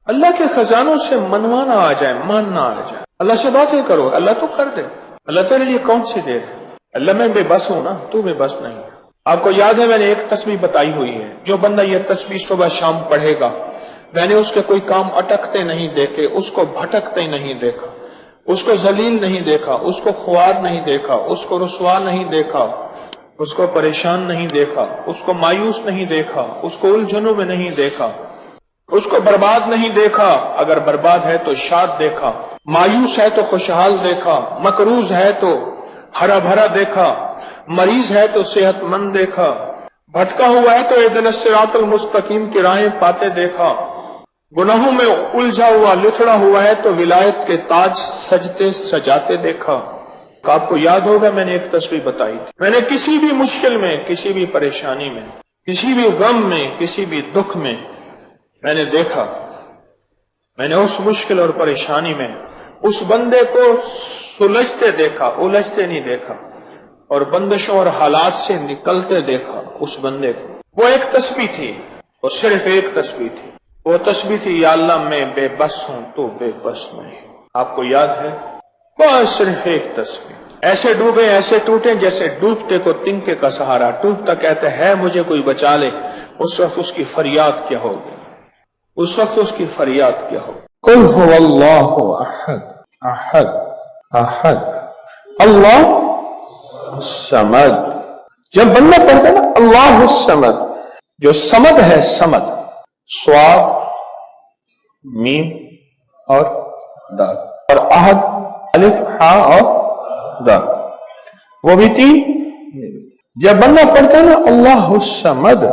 اللہ کے خزانوں سے منوانا آ جائے، ماننا آ جائے، اللہ سے باتیں کرو، اللہ تو کر دے۔ اللہ تیرے لیے کون سی دیر ہے؟ اللہ میں بے بس ہوں نا، تو بے بس نہیں ہے۔ آپ کو یاد ہے میں نے ایک تسبیح بتائی ہوئی ہے، جو بندہ یہ تسبیح صبح شام پڑھے گا، میں نے اس کے کوئی کام اٹکتے نہیں دیکھے، اس کو بھٹکتے نہیں دیکھا، اس کو ذلیل نہیں دیکھا، اس کو خوار نہیں دیکھا، اس کو رسوا نہیں دیکھا، اس کو پریشان نہیں دیکھا، اس کو مایوس نہیں دیکھا، اس کو الجھنوں میں نہیں دیکھا، اس کو برباد نہیں دیکھا، اگر برباد ہے تو شاد دیکھا، مایوس ہے تو خوشحال دیکھا، مقروض ہے تو ہرا بھرا دیکھا، مریض ہے تو صحت مند دیکھا، بھٹکا ہوا ہے تو اہدنا الصراط المستقیم کی راہیں پاتے دیکھا، گناہوں میں الجھا ہوا لتھڑا ہوا ہے تو ولایت کے تاج سجتے سجاتے دیکھا۔ آپ کو یاد ہوگا میں نے ایک تسبیح بتائی تھی، میں نے کسی بھی مشکل میں، کسی بھی پریشانی میں، کسی بھی غم میں، کسی بھی دکھ میں میں نے دیکھا، میں نے اس مشکل اور پریشانی میں اس بندے کو سلجھتے دیکھا، الجھتے نہیں دیکھا، اور بندشوں اور حالات سے نکلتے دیکھا اس بندے کو۔ وہ ایک تسبیح تھی، اور صرف ایک تسبیح تھی، وہ تسبیح تھی یا اللہ میں بے بس ہوں تو بے بس نہیں۔ آپ کو یاد ہے؟ بس صرف ایک تسبیح، ایسے ڈوبے ایسے ٹوٹے جیسے ڈوبتے کو تنکے کا سہارا، ٹوٹتا کہتے ہے مجھے کوئی بچا لے، اس وقت اس کی فریاد کیا ہوگی؟ اس وقت اس کی فریاد کیا ہوگی؟ قل هو اللہ احد احد احد اللہ الصمد۔ جب بندہ پڑھتا ہے نا اللہ الصمد، جو صمد ہے، صمد صاد میم اور دال، اور احد الف ہا اور دال، وہ بھی تین۔ جب بندہ پڑھتا ہے نا اللہ الصمد،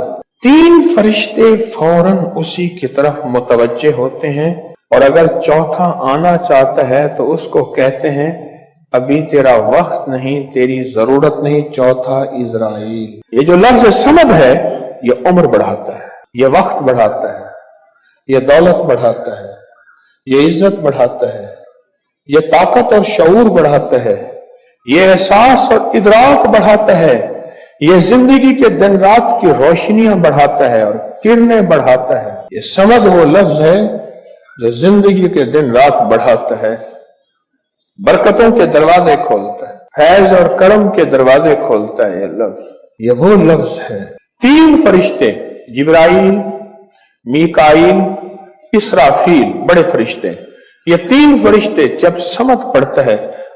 تین فرشتے فوراً اسی کی طرف متوجہ ہوتے ہیں، اور اگر چوتھا آنا چاہتا ہے تو اس کو کہتے ہیں ابھی تیرا وقت نہیں، تیری ضرورت نہیں، چوتھا اسرائیل۔ یہ جو لفظ صمد ہے یہ عمر بڑھاتا ہے، یہ وقت بڑھاتا ہے، یہ دولت بڑھاتا ہے، یہ عزت بڑھاتا ہے، یہ طاقت اور شعور بڑھاتا ہے، یہ احساس اور ادراک بڑھاتا ہے، یہ زندگی کے دن رات کی روشنیاں بڑھاتا ہے اور کرنیں بڑھاتا ہے۔ یہ صمد وہ لفظ ہے جو زندگی کے دن رات بڑھاتا ہے، برکتوں کے دروازے کھولتا ہے، فیض اور کرم کے دروازے کھولتا ہے۔ یہ لفظ، یہ وہ لفظ ہے۔ تین فرشتے، جبرائیل، میکائیل، اسرافیل، بڑے فرشتے، یہ تین فرشتے جب صمد پڑھتا ہے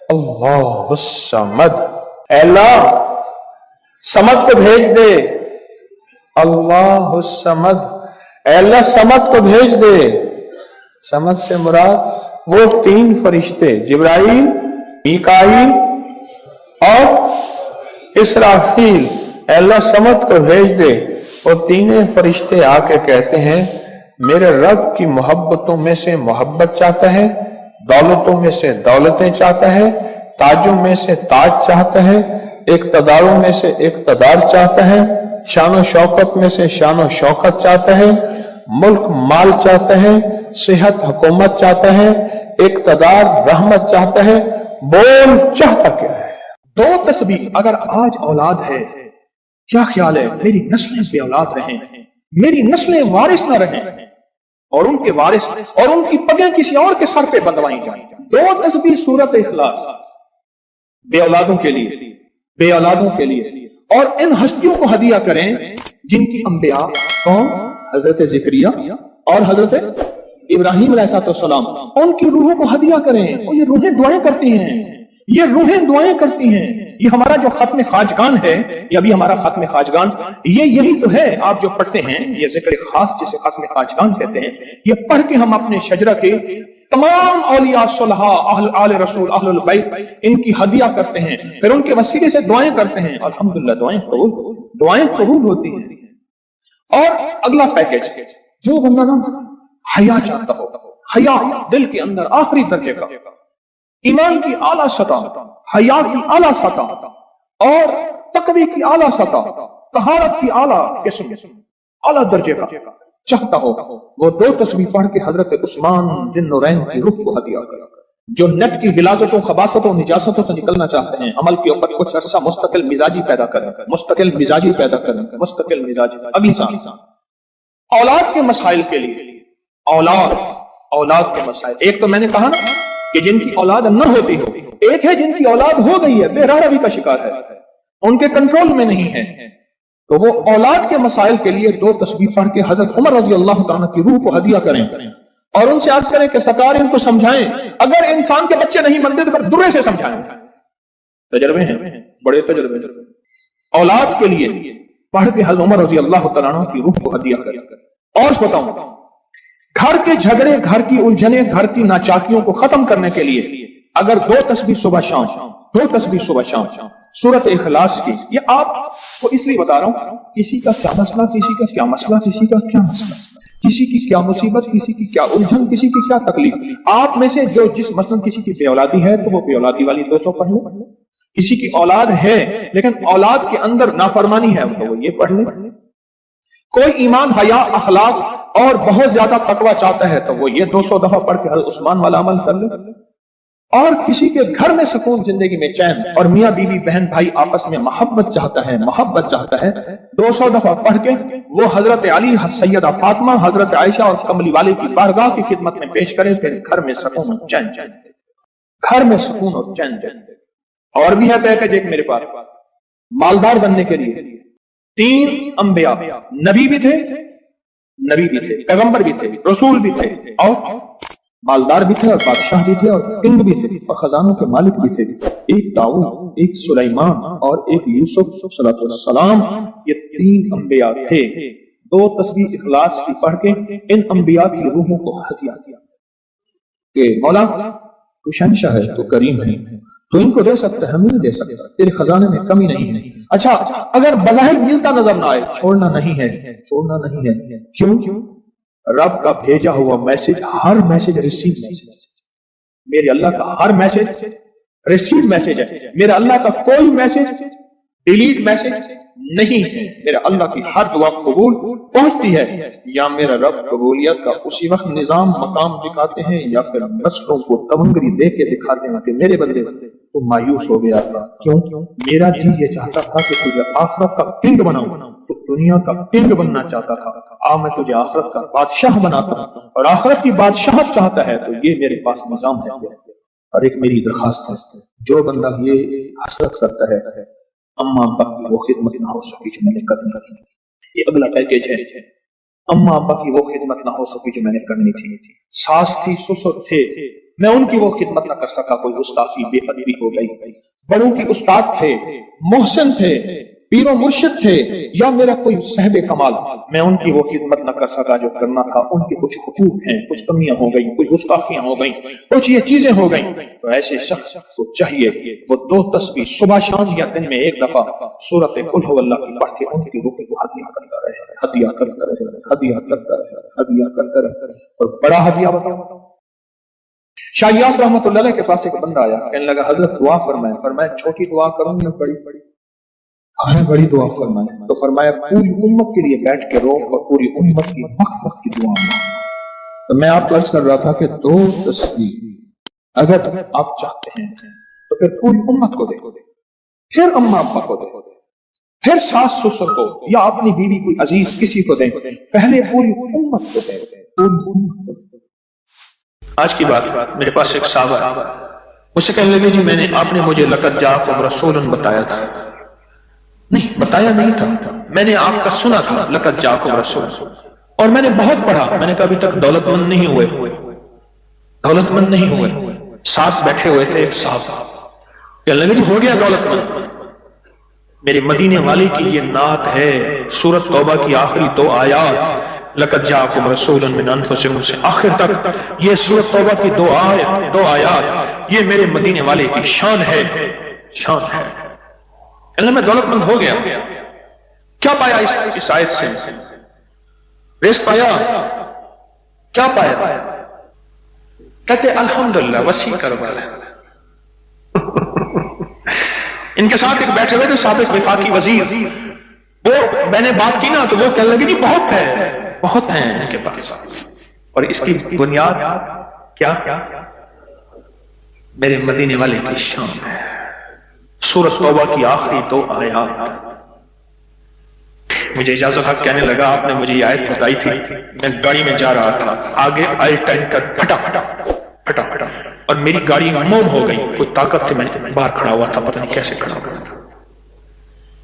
اللہ الصمد، اے اللہ صمد کو بھیج دے، اللہ الصمد، اے اللہ صمد کو بھیج دے۔ صمد سے مراد وہ تین فرشتے جبرائیل، میکائیل اور اسرافیل، اے اللہ صمد کو بھیج دے۔ وہ تینوں فرشتے آ کے کہتے ہیں میرے رب کی محبتوں میں سے محبت چاہتا ہے، دولتوں میں سے دولتیں چاہتا ہے، تاجوں میں سے تاج چاہتا ہے، اقتداروں میں سے اقتدار چاہتا ہے، شان و شوکت میں سے شان و شوکت چاہتا ہے، ملک مال چاہتا ہے، صحت حکومت چاہتا ہے، اقتدار رحمت چاہتا ہے۔ بول چاہتا کیا ہے؟ دو تسبیح اگر آج اولاد ہے، کیا خیال ہے میری نسلیں بے اولاد رہیں، میری نسلیں وارث نہ رہیں، اور ان کے وارث اور ان کی پگیں کسی اور کے سر پہ بندھوائی جائیں۔ دو تسبیح سورت اخلاص، بے اولادوں کے لیے، بے اولادوں کے لیے، اور ان ہستیوں کو ہدیہ کریں جن کی انبیاء کون؟ حضرت زکریا اور حضرت ابراہیم علیہ السلام، ان کی روحوں کو ہدیہ کریں۔ اور یہ روحیں دعائیں کرتی ہیں، یہ روحیں دعائیں کرتی ہیں۔ یہ ہمارا جو ختم خواجگان ہے، یہ ابھی ہمارا ختم خواجگان، یہ یہی تو ہے آپ جو پڑھتے ہیں، یہ ذکر خاص جسے ختم خواجگان کہتے ہیں۔ یہ پڑھ کے ہم اپنے شجرہ کے تمام اولیاء صلحاء، اہل آل رسول، اہل البیت، ان کی ہدیہ کرتے ہیں، پھر ان کے وسیلے سے دعائیں کرتے ہیں۔ الحمدللہ دعائیں قبول ہوتی ہیں۔ اور اگلا پیکج، جو بندہ نا حیا چاہتا ہو، حیا دل کے اندر آخری درجے کا، ایمان کی اعلیٰ سطح، حیا کی اعلیٰ سطح، اور تقوی کی اعلیٰ سطح، طہارت کی اعلیٰ قسم، اعلیٰ درجے کا چاہتا ہو، وہ دو تسبیح پڑھ کے حضرت عثمان ذی النورین کی روح کو ہدیہ کرے۔ جو نیٹ کی غلاظتوں، خباثتوں، نجاستوں سے نکلنا چاہتے ہیں، عمل کے اوپر کچھ عرصہ مستقل مزاجی پیدا کریں، مستقل مزاجی پیدا کریں، مستقل مزاجی۔ اگلی سال اولاد کے مسائل کے لیے، اولاد औलाद के मसाइल। एक तो मैंने कहा ना कि जिनकी औलाद न होती हो, एक है जिनकी औलाद हो गई है, बेरारवी का शिकार है, उनके कंट्रोल में नहीं है, तो वो औलाद के मसाइल के लिए 2 तस्बीह पढ़ के हजरत उमर रजी अल्लाह तआला की रूह को हदिया करें और उनसे अर्ज करें कि सरकार इनको समझाएं। अगर इंसान के बच्चे नहीं बनते तो फिर दुर्रे से समझाएं। तजर्बे हैं, बड़े तजर्बे। औलाद के लिए पढ़ के हजरत उमर रजी अल्लाह तआला की रूह को हदिया करें। और बताऊं, घर के झगड़े, घर की उलझने, घर की नाचाकियों को खत्म करने के लिए अगर 2 तस्बीह सुबह शाम, 2 तस्बीह सुबह शाम सूरत इखलास की, ये आपको इसलिए बता रहा हूं, किसी का क्या मसला, किसी का क्या मसला, किसी का क्या मसला, किसी की क्या मुसीबत, किसी की क्या उलझन, किसी की क्या तकलीफ। आप में से जो जिस मसलन किसी की बेऔलादी है तो वो बेऔलादी वाली 200 पढ़ ले, किसी की औलाद है लेकिन औलाद के अंदर नाफरमानी है तो वो ये पढ़ ले, कोई ईमान, हया, अखलाक और बहुत ज्यादा तकवा चाहता है तो वो ये 200 दफा पढ़ के हज़रत उस्मान वाला अमल कर ले। और किसी के घर में सुकून, जिंदगी में चैन और मियां बीवी बहन भाई आपस में मोहब्बत चाहता है, मोहब्बत चाहता है, 200 दफा पढ़ के वो हजरत अली, सैयदा फातिमा, हजरत आयशा और कमली वाले की बारगाह की खिदमत में पेश करे, फिर घर में सुकून और चैन, घर में सुकून और चैन। और भी है पैकेज एक मेरे पास, मालदार बनने के लिए 3 अंबिया, नबी भी थे, पैगंबर भी थे, रसूल भी थे, और मालदार भी थे, और बादशाह भी थे, और किंग भी थे, और खजानों के मालिक भी थे। एक दाऊद, एक सुलेमान और एक यूसुफ सलाम, ये 3 अंबिया थे। 2 तस्बीह इखलास की पढ़ के इन अंबिया की रूहों को हदिया दिया कि मौला तू शहंशाह है, तू करीम है, तो इनको दे सकता है, हमें नहीं दे सकता, तेरे खजाने में कमी नहीं है। अच्छा, अगर बज़ाहिर मिलता नजर ना आए, छोड़ना नहीं है, छोड़ना नहीं है। क्यों? रब का भेजा हुआ मैसेज, हर मैसेज रिसीव मैसेज, मेरे अल्लाह का हर मैसेज रिसीव मैसेज है। मेरा अल्लाह का कोई मैसेज डिलीट मैसेज नहीं है। मेरा अल्लाह की हर दुआ कबूल पहुंचती है। या मेरा रब कबूलियत का उसी वक्त निजाम मकाम दिखाते हैं, या फिर नस्लों को तमंगरी दे के दिखाते हैं कि मेरे बंदे तो मायूस हो गया था। क्यों? मेरा जी ये चाहता था कि तुझे आखिरत का किंग बनाऊं, तो दुनिया का किंग बनना चाहता था। मैं तुझे आखिरत का बादशाह बनाता हूं, और आखिरत की बादशाह चाहता है तो ये मेरे पास निजाम है। और एक मेरी दरखास्त है, जो बंदा ये हसरत करता है अम्मा अब्बा की वो खिदमत ना हो सकी जो मैंने करनी थी, ये अगला पैकेज है। अम्मा अब्बा की वो खिदमत ना हो सकी जो मैंने करनी थी, सास थी, ससुर थे, मैं उनकी वो खिदमत ना कर सका, कोई गुस्ताखी बेअदबी हो गई। बड़ों की उस्ताद थे, मोहसिन थे, पीरो मुर्शिद थे, या मेरा कोई साहिब कमाल, मैं उनकी वो खिदमत न कर सका जो करना था। उनके कुछ हुकूक हैं, कुछ कमियां हो गई, कुछ गुस्ताखियां हो गई, कुछ ये चीजें हो गई, तो ऐसे शख्स को चाहिए वो 2 तस्बीह सुबह शाम या दिन में एक दफा सूरत कुल हुवल्लाह की पढ़ के उनकी रूह को हदिया करता रहे, हदिया करता रहे, हदिया करता रहे, हदिया करता रहे। और बड़ा हदिया बताओ, शाह यास रहमतुल्लाह अलैह के पास एक बंदा आया, कहने लगा हजरत दुआ फरमाए। फरमाया छोटी दुआ करूं या बड़ी? बड़ी दुआ फरमाए। तो फरमाया पूरी उम्मत के लिए बैठ के रो और पूरी उम्मत की मग़फ़िरत की दुआ मांगो। तो मैं आपको अर्ज कर रहा था कि 2 तस्बीह अगर आप चाहते हैं तो फिर पूरी उम्मत को दे, फिर अम्मा अब्बा को दे, फिर सास ससुर को, या अपनी बीवी कोई अजीज किसी को दे, पहले पूरी उम्मत को दे, पूरी उम्मत को। आज की बात, मेरे पास एक साहबा मुझसे कहने लगे, जी आपने मुझे लक़द जाअकुम रसूलुन बताया था। नहीं, बताया नहीं था, मैंने आपका सुना था, लक़द जाअकुम रसूल, और मैंने बहुत पढ़ा। मैंने कहा अभी तक दौलतमंद नहीं हुए, दौलतमंद नहीं हुए। साथ बैठे हुए थे एक साहब, कहने लगे जी हो गया दौलतमंद। मेरे मदीने वाले की ये नात है, सूरत तौबा की आखिरी 2 आयात, लक़द जाअकुम रसूलुन मिन अनफुसिकुम से आखिर तक ये सूरत तौबा की 2 आयात, ये मेरे मदीने वाले की शान है, शान है। मैं दौलतमंद हो गया। क्या पाया इस आयत से? रिज़्क़ पाया? क्या पाया? कहते अल्हम्दुलिल्लाह वसी करवाला। इनके साथ एक बैठे हुए थे साबिक़ वफाकी वजीर, वो मैंने बात की ना तो वो कहने लगे जी बहुत है, बहुत है इनके पास, और इसकी बुनियाद क्या? मेरे मदीने वाले की शान है। सूरत तौबा की आखिरी 2 आयात, مجھے اجازت حق کہنے لگا آپ نے مجھے یہ آیت بتائی تھی، میں گاڑی میں جا رہا تھا، آگے آئی ٹینکر پھٹا اور میری گاڑی موم ہو گئی، کوئی طاقت تھی، میں باہر کھڑا ہوا تھا، پتہ نہیں کیسے کھڑا ہوا تھا۔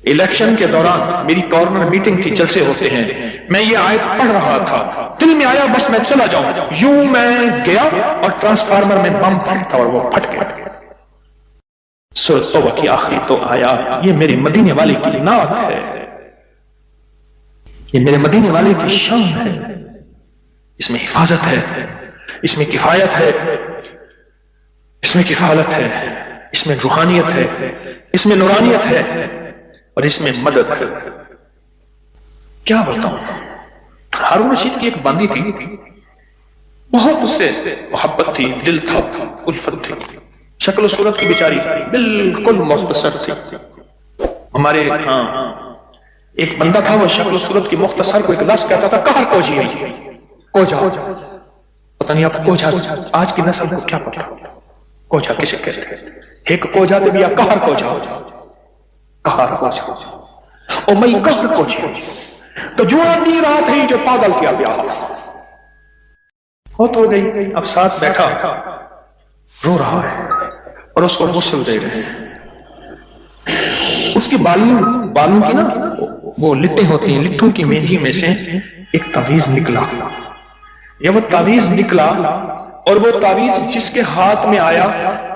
الیکشن کے دوران میری کارنر میٹنگ تھی، جلسے ہوتے ہیں، میں یہ آیت پڑھ رہا تھا، دل میں آیا بس میں چلا جاؤں، یوں میں گیا اور ٹرانسفارمر میں بم پھٹا اور وہ پھٹ گیا۔ سورۃ توبہ کی آخری تو آیات، یہ میرے مدینے والے کی نعت ہے، یہ میرے مدینے والے کی شان ہے، اس میں حفاظت ہے، اس میں کفایت ہے، اس میں کفالت ہے، اس میں روحانیت ہے، اس میں نورانیت ہے، اور اس میں مدد ہے۔ کیا بتاؤں، ہارون رشید کی ایک باندی تھی، بہت اس سے محبت تھی، دل تھا، الفت تھی، شکل و صورت کی بیچاری بالکل مختصر تھی۔ ہمارے ہاں ایک بندہ تھا، وہ شکل و صورت کی مختصر کو ایک لفظ کہتا تھا کہر کوجی، کوجا، پتہ نہیں آپ کوجا آج کی نسل کو کیا پتا کوجا کسے کہتے ہیں، ایک کوجا تو بھی کہر کوجا، کہر کوجا، او میں کہر کوجی تو جو آدمی رات ہے جو پاگل کیا پیا فوت ہو گئی، اب ساتھ بیٹھا رو رہا ہے اور اس کو غسل دے رہے ہیں، اس کی بالوں کی نا وہ لٹیں ہوتی ہیں، لٹھوں کی مینجی میں سے ایک تعویذ نکلا، یہ وہ تعویذ نکلا اور وہ تعویذ جس کے ہاتھ میں آیا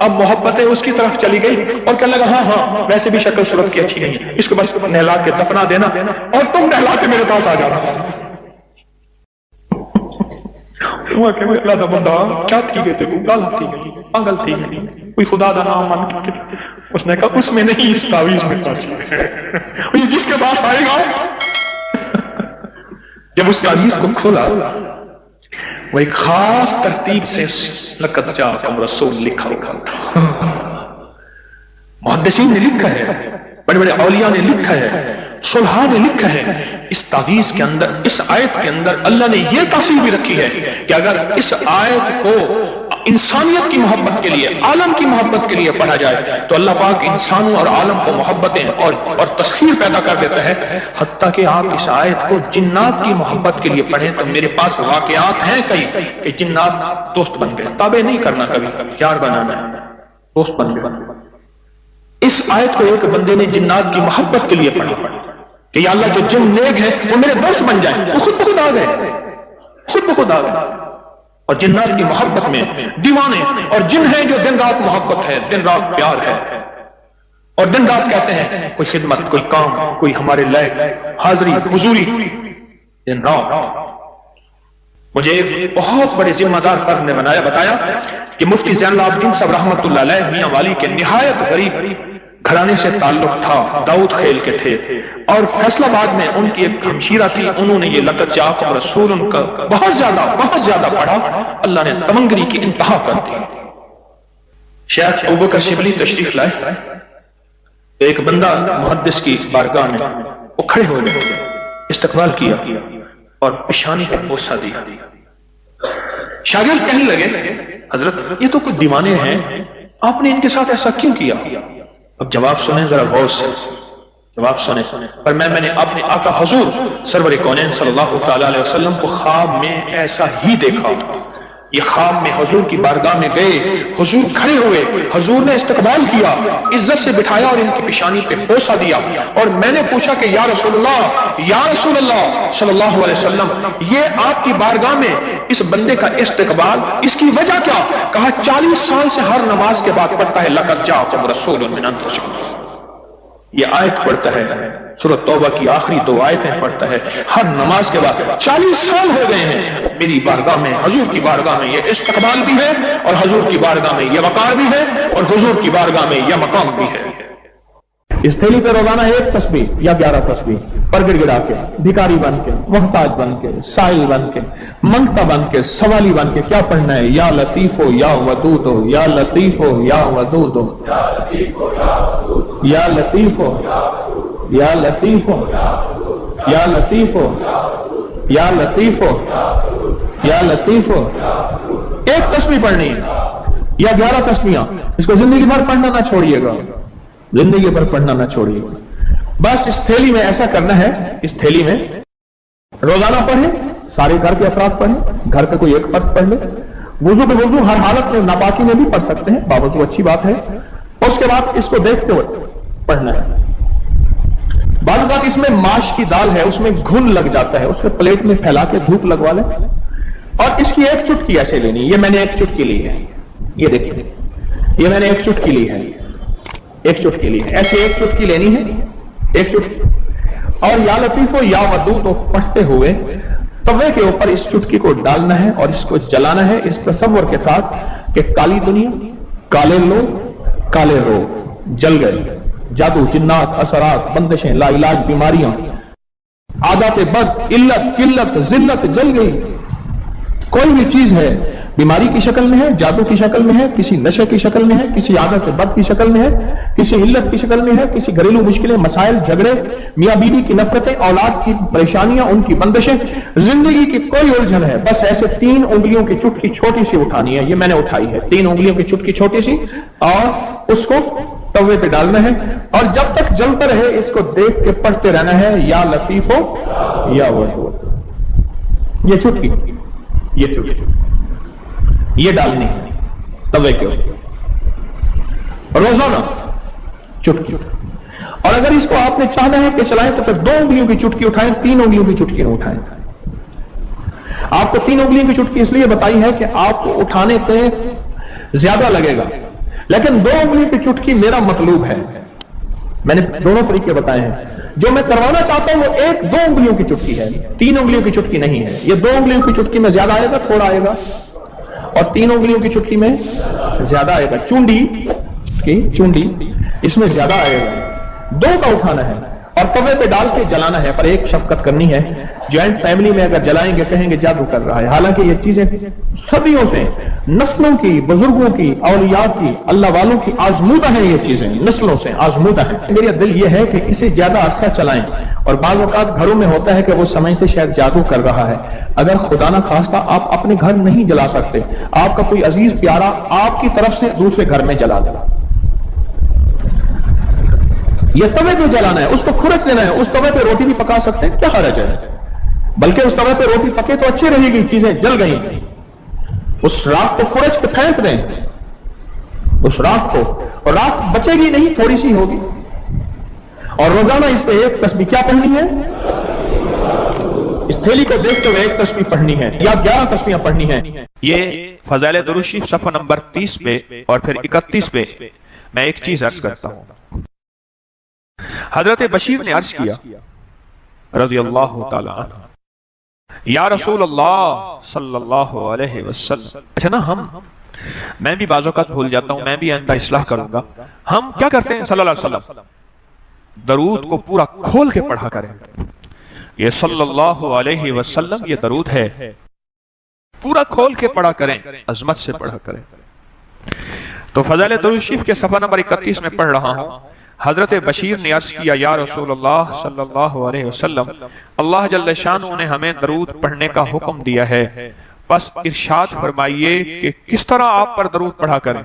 اب محبتیں اس کی طرف چلی گئی اور کہنے لگا ہاں ویسے بھی شکل صورت کی اچھی نہیں ہے، اس کو بس نہلا کے دفنا دینا اور تم نہلا کے میرے پاس آ جانا۔ بندہ کیا تھی گئے تھے، گالا تھی گئی، پاگل تھی گئی، کوئی خدا دا نام مان کے، اس نے کہا اس میں نہیں، اس تعویذ میں یہ جس کے پاس آئے گا۔ جب اس تعویذ کو کھولا وہ ایک خاص ترتیب سے لقد جاءکم رسول لکھا تھا، محدثین نے لکھا ہے، بڑے بڑے اولیاء نے لکھا ہے، صلحاء نے لکھا ہے، اس تعویذ کے اندر، اس آیت کے اندر اللہ نے یہ تاثیر بھی رکھی ہے کہ اگر اس آیت کو انسانیت کی محبت کے لیے، عالم کی محبت کے لیے پڑھا جائے تو اللہ پاک انسانوں اور عالم کو محبتیں اور تسخیر پیدا کر دیتا ہے، حتیٰ کہ آپ اس آیت کو جنات کی محبت کے لیے پڑھیں تو میرے پاس واقعات ہیں کئی کہ جنات دوست بن گئے، تابع نہیں کرنا، کبھی یار بنانا ہے، دوست بن گئے۔ اس آیت کو ایک بندے نے جنات کی محبت کے لیے پڑھا کہ یا اللہ جو جن نیک ہیں وہ میرے دوست بن جائیں، وہ خود بخود آ گئے، خود بخود آ گئے، اور جنات کی محبت میں دیوانے اور جن ہیں جو دن رات محبت ہے، دن رات پیار ہے، اور دن رات کہتے ہیں کوئی خدمت، کوئی کام، کوئی ہمارے لائق حاضری حضوری، دن رات۔ مجھے ایک بہت بڑے ذمہ دار فرد نے بتایا کہ مفتی زین العابدین صاحب رحمت اللہ علیہ میاں والی کے نہایت غریب گھرانے سے تعلق تھا، داؤد خیل کے تھے، اور فیصل آباد میں ان کی ایک ہمشیرہ تھی، انہوں نے یہ لقد جاءکم رسول ان کا بہت زیادہ پڑھا، اللہ نے تمنگری کی انتہا کر دی۔ شیخ ابوبکر شبلی تشریف لائے، ایک بندہ محدث کی بارگاہ میں وہ کھڑے ہو گئے، استقبال کیا اور پیشانی پر بوسہ دیا۔ شاگرد کہنے لگے حضرت یہ تو کوئی دیوانے ہیں، آپ نے ان کے ساتھ ایسا کیوں کیا؟ اب جواب سنیں ذرا غور سے، جواب سنیں۔ پر میں نے اپنے آقا حضور سرور کونین صلی اللہ تعالی علیہ وسلم کو خواب میں ایسا ہی دیکھا، یہ خواب میں حضور کی بارگاہ میں گئے، حضور کھڑے ہوئے، حضور نے استقبال کیا، عزت سے بٹھایا اور ان کی پیشانی پہ بوسہ دیا، اور میں نے پوچھا کہ یا رسول اللہ صلی اللہ علیہ وسلم، یہ آپ کی بارگاہ میں اس بندے کا استقبال، اس کی وجہ کیا؟ کہا 40 سال سے ہر نماز کے بعد پڑھتا ہے لقد جاءکم رسول من انفسکم، یہ آیت پڑھتا ہے، سورۃ توبہ کی آخری 2 آیتیں پڑھتا ہے ہر نماز کے بعد، 40 سال ہو گئے ہیں میری بارگاہ میں، حضور کی بارگاہ میں یہ استقبال بھی ہے، اور حضور کی بارگاہ میں یہ وقار بھی ہے، اور حضور کی بارگاہ میں یہ مقام بھی ہے۔ اس تھیلی پہ روزانہ 1 تسبیح یا 11 تسبیح پر گڑ گڑا کے، بھکاری بن کے، محتاج بن کے، سائل بن کے، منگتا بن کے، سوالی بن کے کیا پڑھنا ہے؟ یا لطیف ہو یا ودود ہو، یا لطیف ہو یا ودود ہو، یا لطیف ہو یا لطیف ہو، یا لطیف ہو یا لطیف ہو یا لطیف ہو، 1 تسبیح پڑھنی ہے یا 11 تسبیحاں، اس کو زندگی بھر پڑھنا نہ چھوڑیے گا، زندگی بھر پڑھنا نہ چھوڑیے گا۔ बस इस थैली में ऐसा करना है, इस थैली में रोजाना पढ़े, सारे घर के अफराद पढ़े, घर का कोई एक फर्द पढ़ ले, वुजू पे वुजू, हर हालत में नापाकी में भी पढ़ सकते हैं, बावजूद अच्छी बात है। और उसके बाद इसको देखते हुए पढ़ना है। बाद बात इसमें माश की दाल है, उसमें घुन लग जाता है, उसके प्लेट में फैला के धूप लगवा ले। और इसकी एक चुटकी ऐसे लेनी, ये मैंने एक चुटकी ली है, ये देखिए, ये मैंने एक चुटकी ली है, एक चुटकी ली है, ऐसे एक चुटकी लेनी है, एक चुटकी। और या लतीफो या वदूद तो पढ़ते हुए तवे के ऊपर इस चुटकी को डालना है और इसको जलाना है, इस तसव्वुर के साथ कि काली दुनिया, काले लोग, काले रोग जल गए, जादू, जिन्नात, असरात, बंदिशें, लाइलाज बीमारियां, आदत बद, इल्लत, किल्लत, जिल्लत जल गई। कोई भी चीज है बीमारी की शक्ल में है, जादू की शक्ल में है, किसी नशे की शक्ल में है, किसी आदत बद की शक्ल में है, किसी इल्लत की शक्ल में है, किसी घरेलू मुश्किलें, मसाइल, झगड़े, मियां बीवी की नफरतें, औलाद की परेशानियां, उनकी बंदिशें, जिंदगी की कोई उलझन है, बस ऐसे 3 उंगलियों की चुटकी छोटी सी उठानी है, ये मैंने उठाई है, 3 उंगलियों की चुटकी छोटी सी, और उसको तवे पे डालना है और जब तक जलता रहे इसको देख के पढ़ते रहना है, या लतीफो या वदूद। ये चुटकी, ये चुटकी ये डालनी है तवे के ऊपर रोजाना चुटकी। और अगर इसको आपने चाहना है कि चलाएं तो फिर 2 उंगलियों की चुटकी उठाएं, 3 उंगलियों की चुटकी न उठाएं। आपको 3 उंगलियों की चुटकी इसलिए बताई है कि आपको उठाने पे ज्यादा लगेगा, लेकिन 2 उंगलियों की चुटकी मेरा मतलूब है। मैंने दोनों तरीके बताए हैं, जो मैं करवाना चाहता हूं वो 1-2 उंगलियों की चुटकी है, 3 उंगलियों की चुटकी नहीं है। ये 2 उंगलियों की चुटकी में ज्यादा आएगा, थोड़ा आएगा, और 3 उंगलियों की चुटकी में ज्यादा आएगा, चुंडी की चुंडी इसमें ज्यादा आएगा। 2 का उठाना है और तवे पे डाल के जलाना है। पर एक शफकत करनी है, जॉइंट फैमिली में अगर जलाएंगे कहेंगे जादू कर रहा है, हालांकि ये चीजें सदियों से नस्लों की, बुजुर्गों की, औलिया की, अल्लाह वालों की आजमूदा है, ये चीजें नस्लों से आजमूदा है। मेरा दिल ये है कि इसे ज्यादा अरसा चलाएं। और बाज़ औक़ात घरों में होता है कि वो समझते शायद जादू कर रहा है। अगर खुदा ना खास्ता आप अपने घर नहीं जला सकते, आपका कोई अजीज प्यारा आपकी तरफ से दूसरे घर में जला देगा, ये तवे पे जलाना है, उसको खुरच देना है। उस तवे पे रोटी भी पका सकते हैं, क्या हर्ज है, बल्कि उस तवे पे रोटी पके तो अच्छी रहेगी, चीजें जल गई, उस राख को खुरच के फेंक दें, उस राख को, और राख बचेगी नहीं, थोड़ी सी होगी। और रोजाना इस पे एक तस्बीह क्या पढ़नी है, इस थैली को देखते हुए एक तस्बीह पढ़नी है या 11 तस्बीहें पढ़नी है। ये फज़ाइल दुरूद शरीफ सफ़ा नंबर 30 पे और फिर 31 पे मैं एक चीज अर्ज करता हूं। हजरत बशीर ने अर्ज किया रज़ी अल्लाह ताला अन्हु, या रसूल अल्लाह सल्लल्लाहु अलैहि वसल्लम। अच्छा ना, मैं भी बाज़ औक़ात भूल जाता हूं, मैं भी आइंदा इस्लाह करूंगा। हम क्या करते हैं, सल्लल्लाहु अलैहि वसल्लम दरूद को पूरा खोल के पढ़ा करें। ये सल्लल्लाहु अलैहि वसल्लम ये दरूद है, पूरा खोल के पढ़ा करें, अजमत से पढ़ा करें। तो फज़ाइल दुरूद शरीफ के सफ़ा नंबर 31 में पढ़ रहा हूं। हजरत बशीर ने अर्ज किया, या रसूल अल्लाह सल्लल्लाहु अलैहि वसल्लम, अल्लाह जल्ल शानहू ने हमें दरूद पढ़ने का हुक्म दिया है, बस इरशाद फरमाइए कि किस तरह आप पर दरूद पढ़ा करें।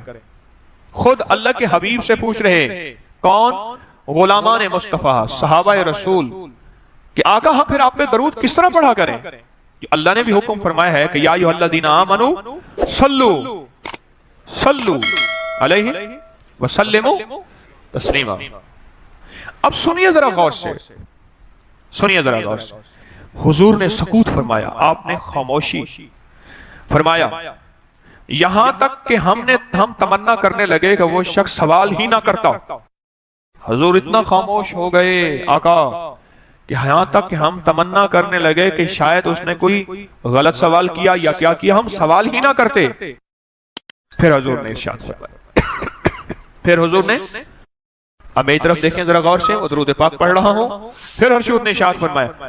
खुद अल्लाह के हबीब से पूछ रहे, कौन, गुलामान मुस्तफा सहाबाए रसूल, कि आका हम फिर आप पे दरूद किस तरह पढ़ा करें। अल्लाह ने भी हुक्म फरमाया है कि या अय्युहल्लज़ीना आमनू सल्लू सल्लू अलैहि व सल्लिमू तस्लीमा। अब सुनिए जरा गौर से, सुनिए जरा गौर से। हुजूर ने सकूत फरमाया, आपने खामोशी फरमाया, यहां तक कि हम तमन्ना करने लगे कि वो शख्स सवाल ही ना करता। हुजूर इतना खामोश हो गए आका कि यहां तक कि हम तमन्ना करने लगे कि शायद उसने कोई गलत सवाल किया या क्या किया, हम सवाल ही ना करते। फिर हुजूर ने इरशाद फरमाया, फिर हुजूर ने, अब मेरी तरफ देखें जरा गौर से, दरूद पाक पढ़ रहा हूं। फिर हुजूर ने इरशाद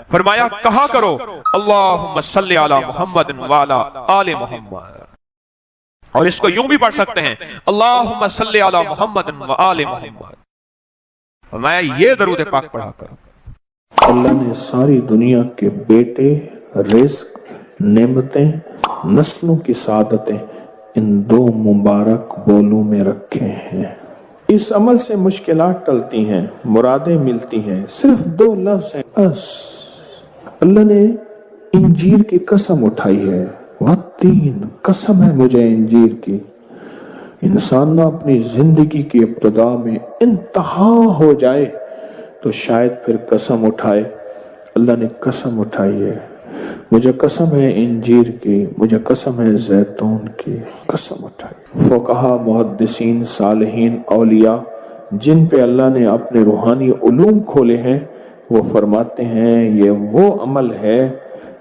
फरमाया कहा करो अल्लाहुम्मा सल्ली अला मुहम्मद व अला आले मुहम्मद। और इसको यूं भी पढ़ सकते हैं, अल्लाहुम्मा सल्ली अला मुहम्मद व आले मुहम्मद। मैं ये दरूद पाक पढ़ा करूं। अल्लाह ने सारी दुनिया के बेटे, रिस्क, नेमतें, नस्लों की सादतें इन 2 मुबारक बोलों में रखे हैं। इस अमल से मुश्किलात टलती हैं, मुरादें मिलती हैं। सिर्फ 2 लफ्ज हैं बस। अल्लाह ने इंजीर की कसम उठाई है, वत्तीन, कसम है मुझे इंजीर की। इंसान ना अपनी जिंदगी की इब्तिदा में इंतहा हो जाए तो शायद फिर कसम उठाए। अल्लाह ने कसम उठाई है, मुझे कसम है इंजीर की, मुझे कसम है जैतून की, कसम उठाई। फुक़हा, मुहद्दिसीन, सालिहीन, औलिया जिन पे अल्लाह ने अपने रूहानी उलूम खोले हैं, वो फरमाते हैं ये वो अमल है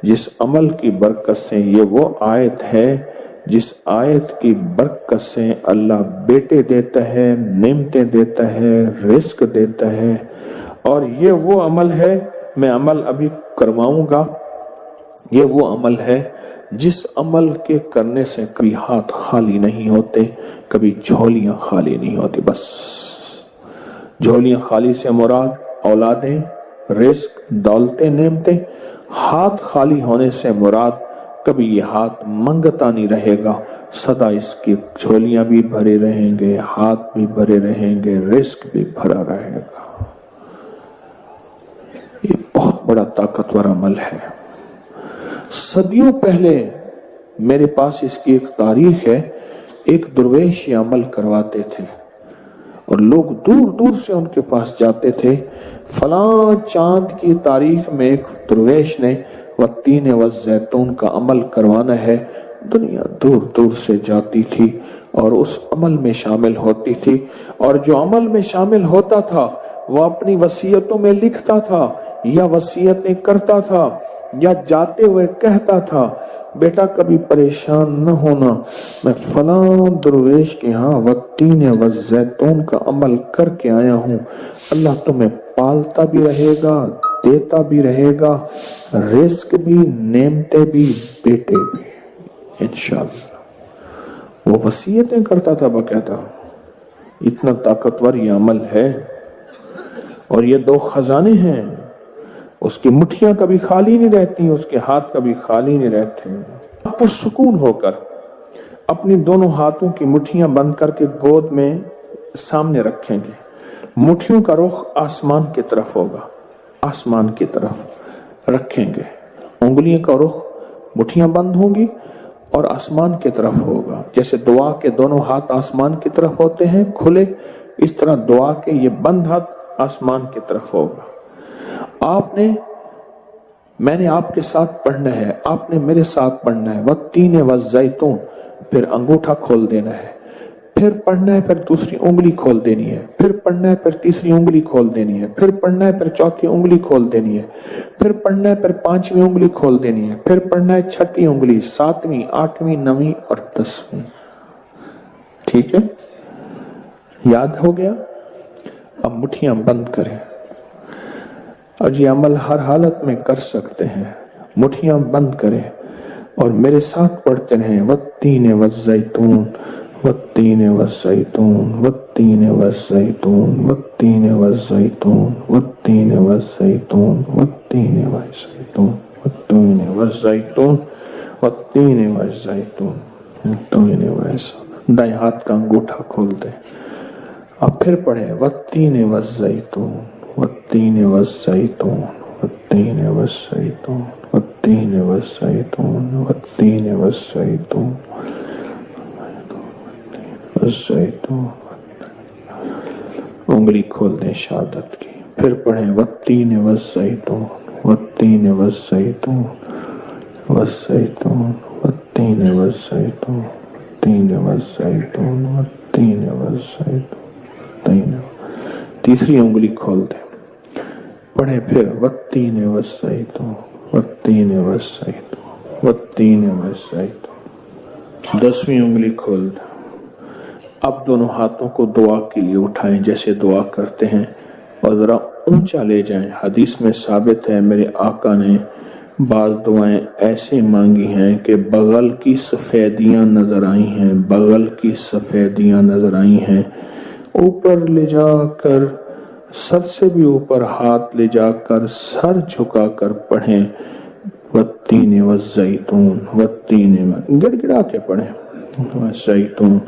जिस अमल की बरकत से, ये वो आयत है जिस आयत की बरकत से अल्लाह बेटे देता है, नेमतें देता है, रिस्क देता है। और ये वो अमल है, मैं अमल अभी करवाऊंगा, ये वो अमल है जिस अमल के करने से कभी हाथ खाली नहीं होते, कभी झोलियां खाली नहीं होती। बस झोलियां खाली से मुराद औलादें, रिस्क, दौलतें, नेमतें। हाथ खाली होने से मुराद कभी ये हाथ मंगता नहीं रहेगा, सदा इसकी झोलियां भी भरे रहेंगे, हाथ भी भरे रहेंगे, रिस्क भी भरा रहेगा। ये बहुत बड़ा ताकतवर अमल है। सदियों पहले मेरे पास इसकी एक तारीख है। एक दुर्वेश ये अमल करवाते थे और लोग दूर दूर से उनके पास जाते थे। फलां चांद की तारीख में एक दुर्वेश ने वत्तीन व जैतून का अमल करवाना है। दुनिया दूर दूर से जाती थी और उस अमल में शामिल होती थी। और जो अमल में शामिल होता था वो अपनी वसीयतों में लिखता था या वसीयतें करता था या जाते हुए कहता था, बेटा कभी परेशान न होना, मैं फलां दुर्वेश के यहाँ वत्तीन व जैतून का अमल करके आया हूँ। अल्लाह तुम्हें पालता भी रहेगा, देता भी रहेगा, रिस्क भी, नेमते भी, बेटे भी, इंशाअल्लाह। वो वसीयतें करता था बकायदा। इतना ताकतवर ये अमल है। और ये 2 खजाने हैं, उसकी मुट्ठियां कभी खाली नहीं रहती, उसके हाथ कभी खाली नहीं रहते। पर सुकून होकर अपनी दोनों हाथों की मुट्ठियां बंद करके गोद में सामने रखेंगे। मुट्ठियों का रुख आसमान की तरफ होगा, आसमान की तरफ रखेंगे। उंगलियों का रुख, मुट्ठियां बंद होंगी और आसमान की तरफ होगा। जैसे दुआ के दोनों हाथ आसमान की तरफ होते हैं खुले, इस तरह दुआ के ये बंद हाथ आसमान की तरफ होगा। मैंने आपके साथ पढ़ना है, आपने मेरे साथ पढ़ना है। वत्तीन व जैतून, फिर अंगूठा खोल देना है, फिर पढ़ना है, फिर दूसरी उंगली खोल देनी है, फिर पढ़ना है, फिर तीसरी उंगली खोल देनी है, फिर पढ़ना है, फिर चौथी उंगली खोल देनी है, फिर पढ़ना है, फिर 5वीं उंगली खोल देनी है, फिर पढ़ना है 6वीं उंगली, 7वीं, 8वीं, 9वीं और 10वीं। ठीक है, याद हो गया? अब मुट्ठियां बंद करें और ये अमल हर हालत में कर सकते हैं। मुट्ठियां बंद करें और मेरे साथ पढ़ते रहें, वत्तीन व जैतून, वत्तीन व जैतून, वत्तीन व जैतून, वत्तीन व जैतून, वत्तीन व जैतून, वत्तीन व जैतून, वत्तीन व जैतून, वत्तीन व जैतून, वत्तीन व जैतून। दाएं हाथ का अंगूठा खोल दे। अब फिर पढ़े, वत्तीन व जैतून, वत्तीन व जैतून, वत्तीन व जैतून, वत्तीन व जैतून, वत्तीन व जैतून, जैतून। उंगली खोल दें शहादत की। फिर पढ़े, वत्तीन व जैतून, वत्तीन व जैतून, व जैतून, वत्तीन व जैतून, वत्तीन व जैतून, वत्तीन व जैतून। तीसरी उंगली खोल दे। पढ़े फिर, वत्तीन व जैतून, वत्तीन व जैतून, वत्तीन व जैतून। 10वीं उंगली खोल दे। अब दोनों हाथों को दुआ के लिए उठाएं जैसे दुआ करते हैं और जरा ऊंचा ले जाएं। हदीस में साबित है, मेरे आका ने बाज दुआएं ऐसे मांगी हैं कि बगल की सफेदियां नजर आई हैं, बगल की सफेदियां नजर आई हैं। ऊपर ले जाकर, सर से भी ऊपर हाथ ले जाकर, सर झुकाकर पढ़ें, वत्तीन व जैतून, वत्तीन व, गिड़गिड़ा के पढ़ें, والزیتون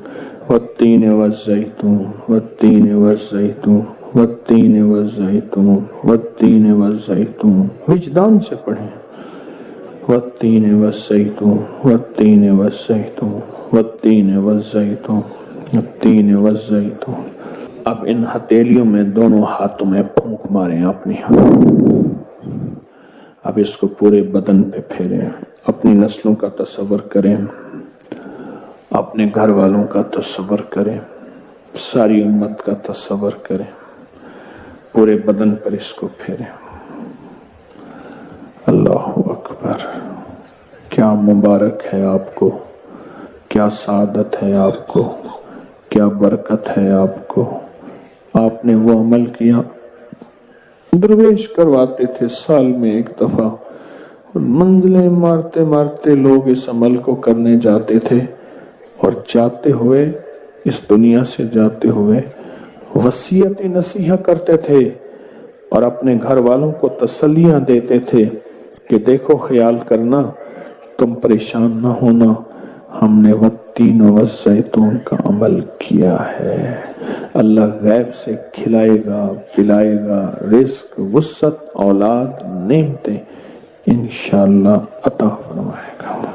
والتین والزیتون والتین والزیتون والتین والزیتون والتین والزیتون، وجدان سے پڑھیں، والتین والزیتون والتین والزیتون والتین والزیتون والتین والزیتون۔ اب ان ہتھیلیوں میں دونوں ہاتھوں میں پھونک ماریں اپنی، اب اس کو پورے بدن پہ پھیریں، اپنی نسلوں کا تصور کریں، اپنے گھر والوں کا تصور کریں، ساری امت کا تصور کریں، پورے بدن پر اس کو پھیریں۔ اللہ اکبر، کیا مبارک ہے آپ کو، کیا سعادت ہے آپ کو، کیا برکت ہے آپ کو۔ آپ نے وہ عمل کیا، درویش کرواتے تھے سال میں ایک دفعہ، منزلیں مارتے مارتے لوگ اس عمل کو کرنے جاتے تھے، اور جاتے ہوئے، اس دنیا سے جاتے ہوئے وصیت نصیحہ کرتے تھے اور اپنے گھر والوں کو تسلیاں دیتے تھے کہ دیکھو خیال کرنا، تم پریشان نہ ہونا، ہم نے والتین والزیتون کا عمل کیا ہے۔ اللہ غیب سے کھلائے گا، پلائے گا، رزق، وسعت، اولاد، نعمتیں انشاءاللہ عطا فرمائے گا۔